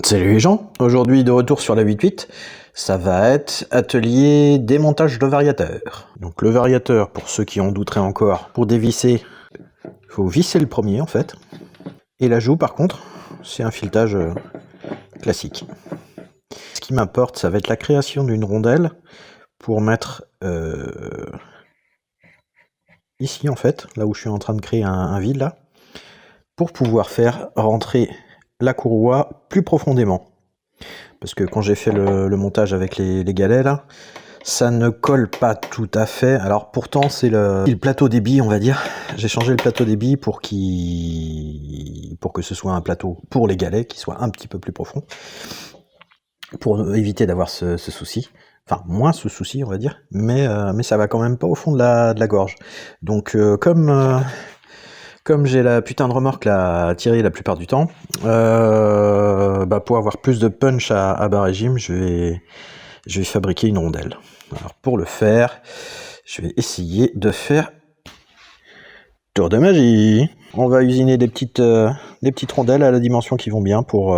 Salut les gens, aujourd'hui de retour sur la 8.8, ça va être atelier démontage de variateur. Donc le variateur, pour ceux qui en douteraient encore, pour dévisser, il faut visser le premier en fait. Et la joue par contre, c'est un filetage classique. Ce qui m'importe, ça va être la création d'une rondelle pour mettre ici en fait, là où je suis en train de créer un vide là, pour pouvoir faire rentrer la courroie plus profondément. Parce que quand j'ai fait le montage avec les galets là, ça ne colle pas tout à fait. Alors pourtant c'est le plateau des billes on va dire. J'ai changé le plateau des billes pour que ce soit un plateau pour les galets qui soit un petit peu plus profond. Pour éviter d'avoir ce souci. Enfin moins ce souci on va dire. Mais ça va quand même pas au fond de la gorge. Donc comme j'ai la putain de remorque là, à tirer la plupart du temps, pour avoir plus de punch à bas régime, je vais fabriquer une rondelle. Alors pour le faire, je vais essayer de faire tour de magie. On va usiner des petites rondelles à la dimension qui vont bien pour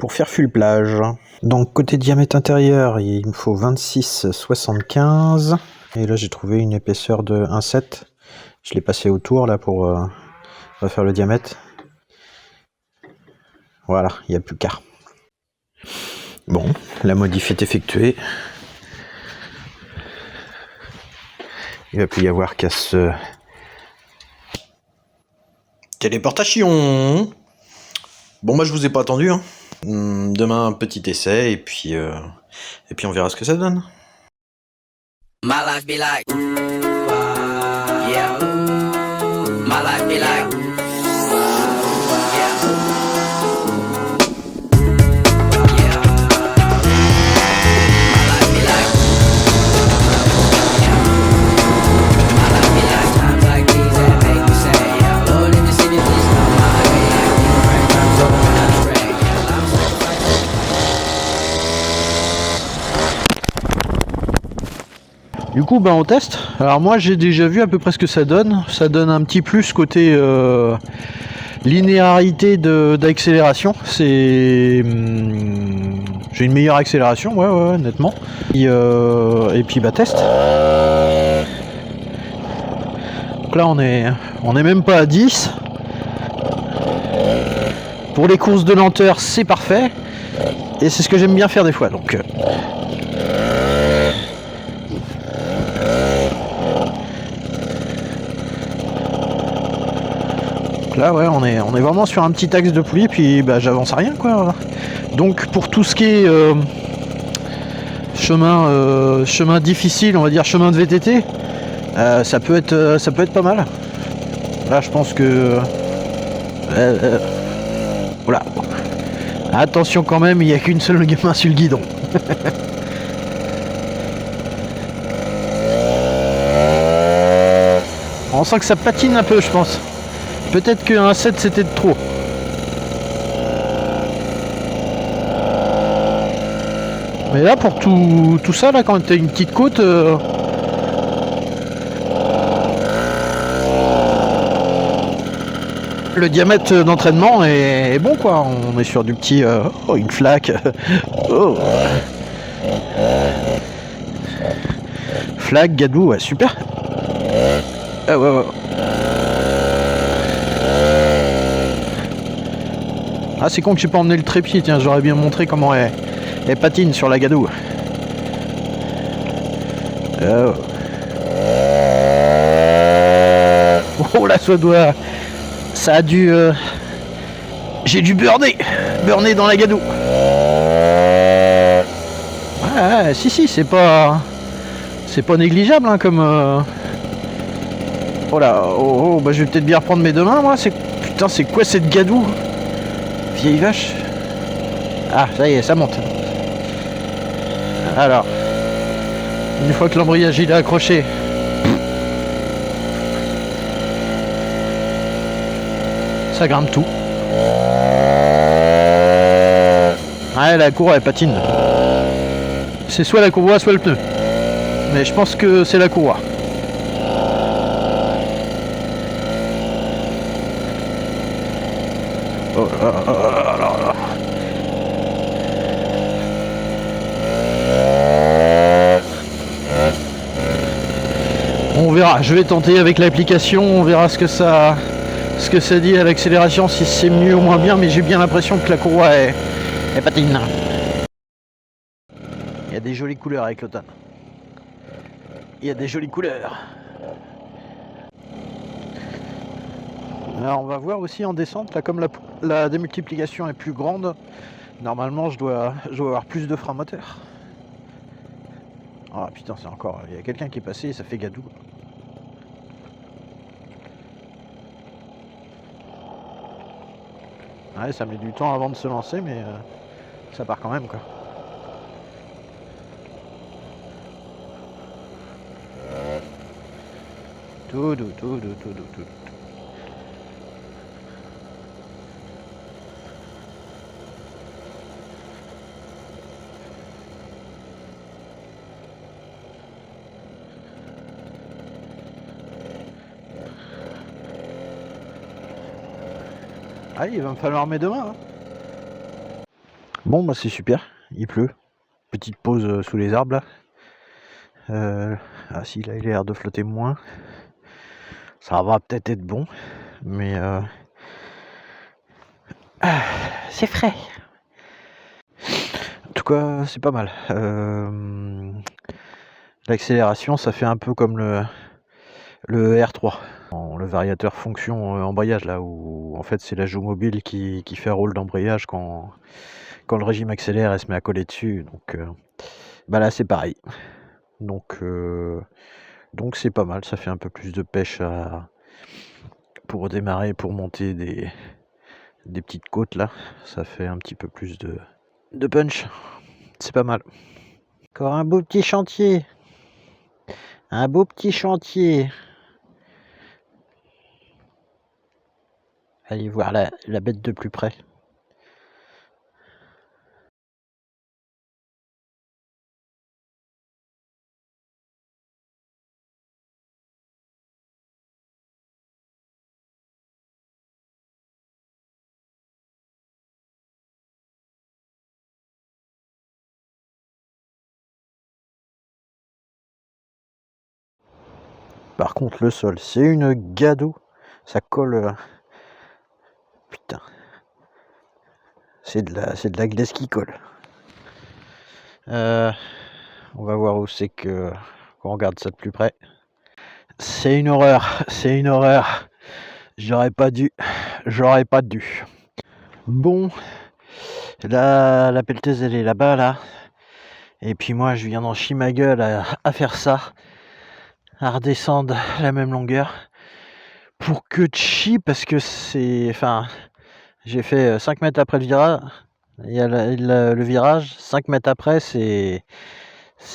faire full plage. Donc côté diamètre intérieur, il me faut 26,75. Et là j'ai trouvé une épaisseur de 1,7. Je l'ai passé autour là pour refaire le diamètre. Voilà, il n'y a plus qu'à. Bon, la modif est effectuée. Il va plus y avoir qu'à se... Téléportation. Bon bah je vous ai pas attendu. Hein. Demain un petit essai et puis on verra ce que ça donne. My life be like, yeah. My life be like, yeah. Yeah. My life be like, yeah. My life be like times like these that make me say, yeah. Lord, if you see me, please know my life be like, you know, right times over when I pray, yeah. I'm Du coup, on teste. Alors moi, j'ai déjà vu à peu près ce que ça donne. Ça donne un petit plus côté linéarité d'accélération. C'est, j'ai une meilleure accélération, ouais, nettement. Et puis test. Donc là, on est même pas à 10. Pour les courses de lenteur, c'est parfait. Et c'est ce que j'aime bien faire des fois. Donc là ouais on est vraiment sur un petit axe de pluie, puis j'avance à rien quoi. Donc pour tout ce qui est chemin difficile, on va dire chemin de VTT, ça peut être pas mal. Là je pense que voilà. Attention quand même, il n'y a qu'une seule main sur le guidon. On sent que ça patine un peu je pense. Peut-être qu'un 7 c'était de trop. Mais là pour tout ça là, quand t'as une petite côte, le diamètre d'entraînement est bon quoi. On est sur du petit une flaque. Oh. Flaque, gadou, ouais super. Ah ouais. Ah c'est con que j'ai pas emmené le trépied, tiens j'aurais bien montré comment elle patine sur la gadoue. Oh là ça a dû... J'ai dû burner dans la gadoue. Ouais, si c'est pas négligeable hein, comme... Oh là, je vais peut-être bien reprendre mes deux mains moi. Putain c'est quoi cette gadoue? Vieille vache. Ah ça y est, ça monte. Alors, une fois que l'embrayage il est accroché, ça grimpe tout. Ouais, la courroie elle patine. C'est soit la courroie soit le pneu. Mais je pense que c'est la courroie. Oh là là là là là. verra, je vais tenter avec l'application, on verra ce que ça dit à l'accélération, si c'est mieux ou moins bien, mais j'ai bien l'impression que la courroie est patine. Il y a des jolies couleurs avec l'automne. Il y a des jolies couleurs. Alors on va voir aussi en descente, là comme la démultiplication est plus grande, normalement je dois avoir plus de frein moteur. Ah putain, c'est encore, il y a quelqu'un qui est passé et ça fait gadou. Ouais, ça met du temps avant de se lancer, mais ça part quand même quoi. Tout. Ah, il va me falloir mes deux mains. Hein. Bon, bah c'est super, il pleut. Petite pause sous les arbres là. Ah si, là il a l'air de flotter moins. Ça va peut-être être bon, mais c'est frais. En tout cas, c'est pas mal. L'accélération, ça fait un peu comme le R3. Le variateur fonction embrayage là où en fait c'est la joue mobile qui fait rôle d'embrayage quand le régime accélère, elle se met à coller dessus. Donc bah là c'est pareil. Donc c'est pas mal, ça fait un peu plus de pêche pour redémarrer, pour monter des petites côtes là. Ça fait un petit peu plus de punch. C'est pas mal. Encore un beau petit chantier. Un beau petit chantier. Allez voir la bête de plus près. Par contre le sol, c'est une gadoue. Ça colle. Putain. C'est de la glace qui colle. On va voir où c'est que qu'on regarde ça de plus près. C'est une horreur, c'est une horreur. J'aurais pas dû. Bon, la pelleteuse elle est là-bas là. Et puis moi je viens d'en chier ma gueule à faire ça. À redescendre la même longueur. Pour que de chi, parce que c'est. Enfin, j'ai fait 5 mètres après le virage. Il y a le virage, 5 mètres après, c'est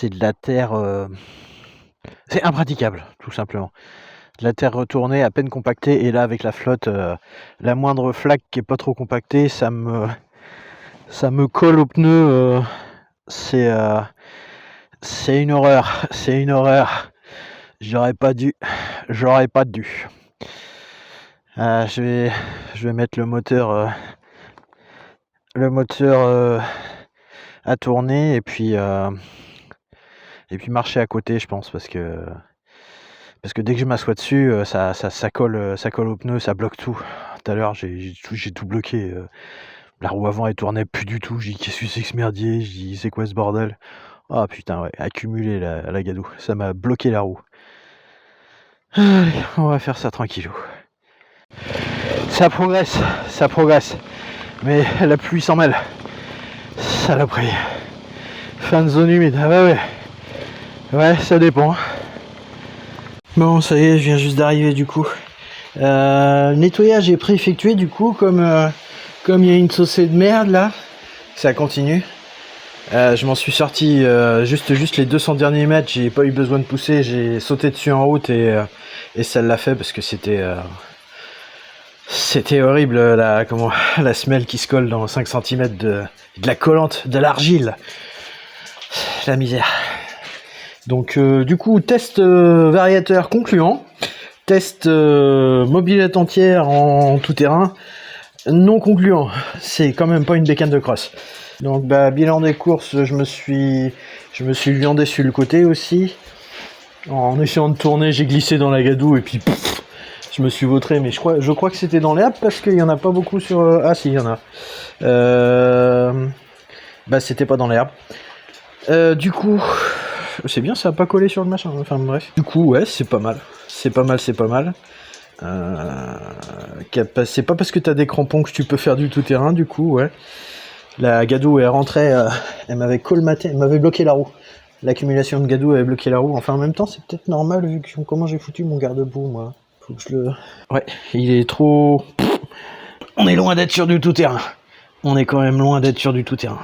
de la terre. C'est impraticable, tout simplement. De la terre retournée, à peine compactée, et là, avec la flotte, la moindre flaque qui est pas trop compactée, ça me colle au pneu. C'est une horreur, c'est une horreur. J'aurais pas dû. Je vais mettre le moteur à tourner et puis marcher à côté, je pense, parce que dès que je m'assois dessus, ça colle au pneu, ça bloque tout. Tout à l'heure j'ai tout bloqué. La roue avant elle tournait plus du tout. J'ai dit qu'est-ce que c'est que ce merdier, j'ai dit c'est quoi ce bordel. Ah putain ouais, accumulé la gadoue, ça m'a bloqué la roue. Allez, on va faire ça tranquillou. Ça progresse. Mais la pluie s'en mêle. Saloperie. Fin de zone humide. Ah ouais. Ouais, ça dépend. Bon, ça y est, je viens juste d'arriver du coup. Le nettoyage est préeffectué du coup, comme il y a une saucée de merde là, ça continue. Je m'en suis sorti juste les 200 derniers mètres, j'ai pas eu besoin de pousser, j'ai sauté dessus en route et ça l'a fait parce que c'était horrible la semelle qui se colle dans 5 cm de la collante, de l'argile. La misère. Donc du coup, test variateur concluant. Test mobilette entière en tout terrain. Non concluant. C'est quand même pas une bécane de cross. Donc bilan des courses, je me suis viandé sur le côté aussi. En essayant de tourner, j'ai glissé dans la gadoue et puis pff, je me suis vautré, mais je crois que c'était dans l'herbe parce qu'il y en a pas beaucoup sur. Ah si, il y en a. Bah c'était pas dans l'herbe. Du coup, c'est bien, ça a pas collé sur le machin. Enfin bref. Du coup, ouais, c'est pas mal. C'est pas mal. C'est pas parce que t'as des crampons que tu peux faire du tout-terrain. Du coup, ouais. La gadoue est rentrée, elle m'avait colmaté, elle m'avait bloqué la roue. L'accumulation de gadoue avait bloqué la roue. Enfin, en même temps, c'est peut-être normal vu que comment j'ai foutu mon garde-boue, moi. Faut que je le. Ouais, il est trop. On est loin d'être sur du tout-terrain. On est quand même loin d'être sur du tout-terrain.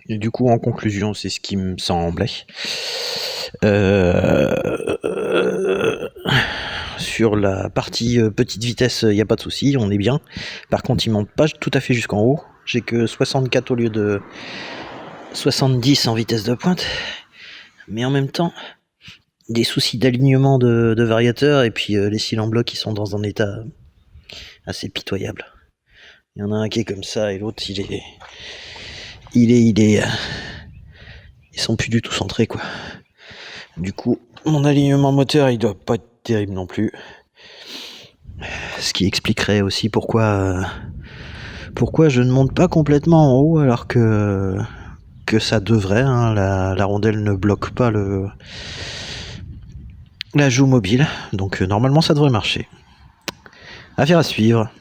Et du coup, en conclusion, c'est ce qui me semblait. Sur la partie petite vitesse, il n'y a pas de souci, on est bien. Par contre, il monte pas tout à fait jusqu'en haut. J'ai que 64 au lieu de 70 en vitesse de pointe. Mais en même temps, des soucis d'alignement de variateur et puis les cylindres en bloc qui sont dans un état assez pitoyable. Il y en a un qui est comme ça et l'autre ils sont plus du tout centrés quoi. Du coup, mon alignement moteur il doit pas être terrible non plus. Ce qui expliquerait aussi pourquoi je ne monte pas complètement en haut alors que ça devrait, hein, la rondelle ne bloque pas la joue mobile, donc normalement ça devrait marcher. Affaire à suivre.